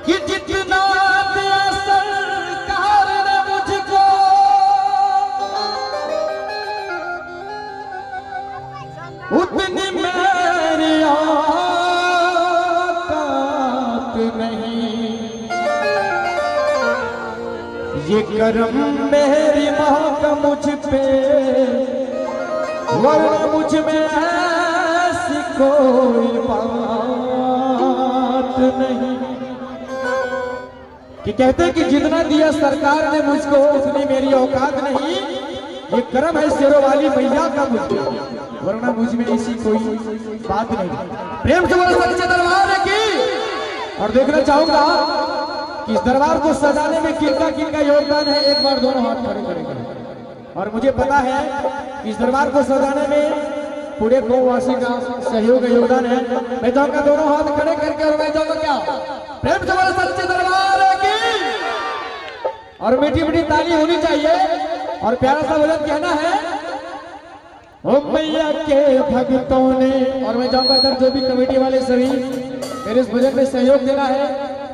कि जितना दिया सरकार ने मुझको उतनी मेरी औकात नहीं। ये करम मेरी माँ का मुझ पे, वरना मुझ में ऐसी कोई बात नहीं। कि कहते कि जितना दिया सरकार ने मुझको उतनी मेरी औकात नहीं। ये करम है शेरों वाली मैया का मुझ पे, वरना मुझ में ऐसी कोई बात नहीं। प्रेम से बोलो सच्चे दरबार की। और देखना चाहूंगा कि इस दरबार को सजाने में किनका किनका योगदान है। एक बार दोनों हाथ खड़े करें। और मुझे पता है कि इस दरबार को सजाने में पूरे गौवासी का सहयोग योगदान है। मैं चाहूंगा दोनों हाथ खड़े करके, और मैं चाहूंगा क्या प्रेम से बोलो सच्चे दरबार की। और मीठी मीठी ताली होनी चाहिए। और प्यारा सा भजन कहना है, ओ मैया के भक्तों ने। और मैं चाहूंगा इधर जो भी कमेटी वाले सभी मेरे इस भजन में सहयोग देना है।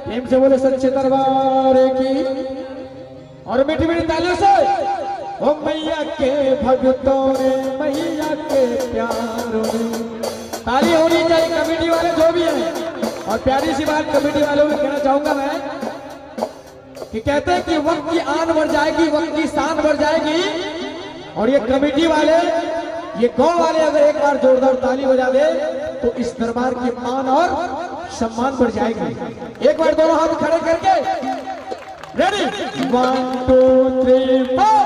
प्रेम से बोले सच्चे दरबार की। और मीठी मीठी तालियों से, ओ मैया के भक्तों ने, मैया के प्यारों ने। ताली होनी चाहिए कमेटी वाले जो भी हैं। और प्यारी सी बात कमेटी वालों को कहना चाहूंगा मैं कि कहते हैं कि वक्त की आन बढ़ जाएगी, वक्त की शान बढ़ जाएगी। और ये कमेटी वाले, ये गांव वाले अगर एक बार जोरदार ताली बजा दे तो इस दरबार की मान और सम्मान बढ़ जाएगी। एक बार दोनों हाथ खड़े करके, रेडी 1 2 3 4।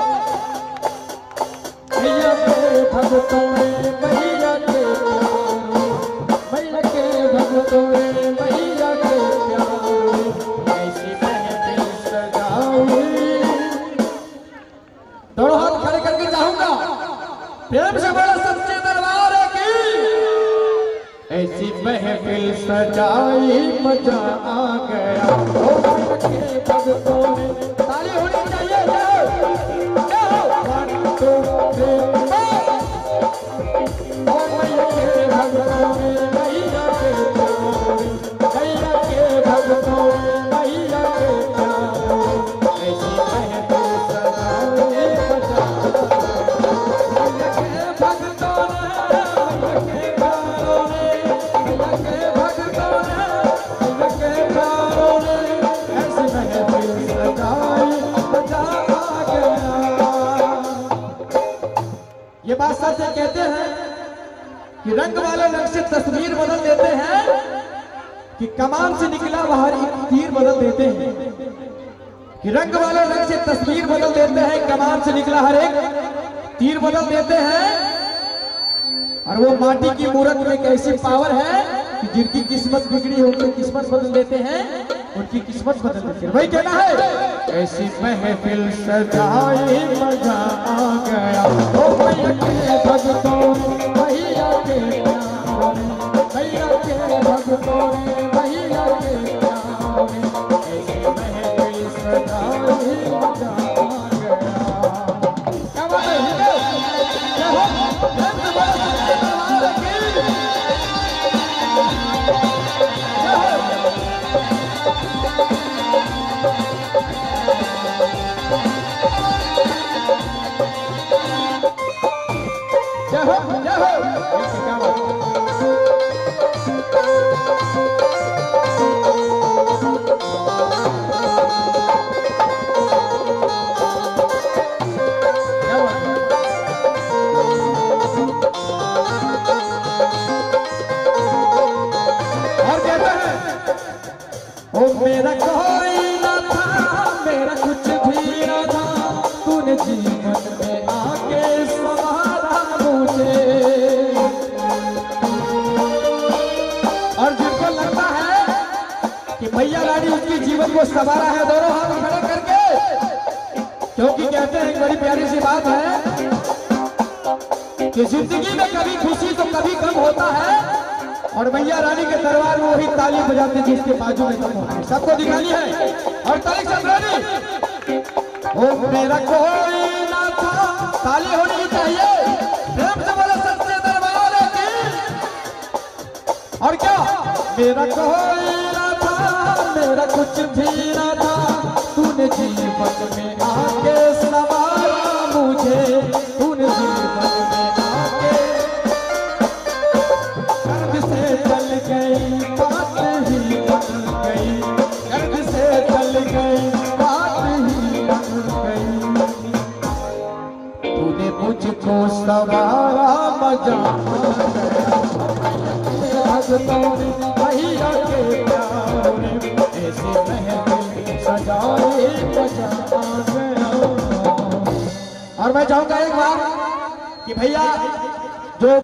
मैया के भक्तों ने, मैया के प्यारों, मैया के भक्तों ने, मैया के प्यारों, ऐसी महफिल सजाऊं। दोनों हाथ खड़े करके चाहूंगा प्रेम से बोलो सच्चे दरबार की। ऐसी महफिल सजाई मजा आ गया। ओ मैया के भक्तों ने, ताली होनी चाहिए। 1 2 3 4। ओ मैया के भक्तों ने, मैया के प्यारों, मैया के भक्तों ने, मैया के प्यारों, ऐसी महफिल सजाई मजा आ गया। ये बात सच कहते हैं कि रंग वाले रंग से तस्वीर बदल देते हैं, कि कमान से निकला बाहर एक तीर बदल देते हैं। कि रंग वाले रंग से तस्वीर बदल देते हैं, कमान से निकला हर एक तीर बदल देते हैं। और वो माटी की मूरत में एक ऐसी पावर है कि जिनकी किस्मत बिगड़ी हो उनकी किस्मत बदल देते हैं, उनकी किस्मत बदल देते हैं। वही कहना है, ऐसी महफिल सजाई मजा आ गया। ओ मैया के भक्तों, मैया के प्यारों, मैया के भक्तों ने, मैया के प्यारों, ऐसी महफिल सजाई मजा आ गया। क्या बात है? मेरा कोई न था, मेरा कुछ भी न था, तूने जीवन में आके संवारा मुझे। और जिनको लगता है कि मैया रानी उसकी जीवन को संवारा है, दोनों हाथ खड़े करके, क्योंकि कहते हैं बड़ी प्यारी सी बात है कि जिंदगी में कभी खुशी तो कभी गम होता है। और मैया रानी के दरबार में वही ताली बजाते जिसके बाजू में गम होता है। सबको दिखानी है और ताली चल रही। ओ मेरा कोई ना था, ताली होनी चाहिए। प्रेम से बोलो सच्चे दरबार की। और क्या मेरा कोई ना था, मेरा कुछ भी ना था, तूने जीवन में आके संवारा मुझे, तूने जीवन में आके गर्द से चल गई बात ही बन गई, गर्द से चल गई बात ही बन गई। तूने मुझको संवारा मजा भैया के प्यार में ऐसे महफिल सजाए मजा आ गया। और मैं चाहूंगा एक बार कि भैया जो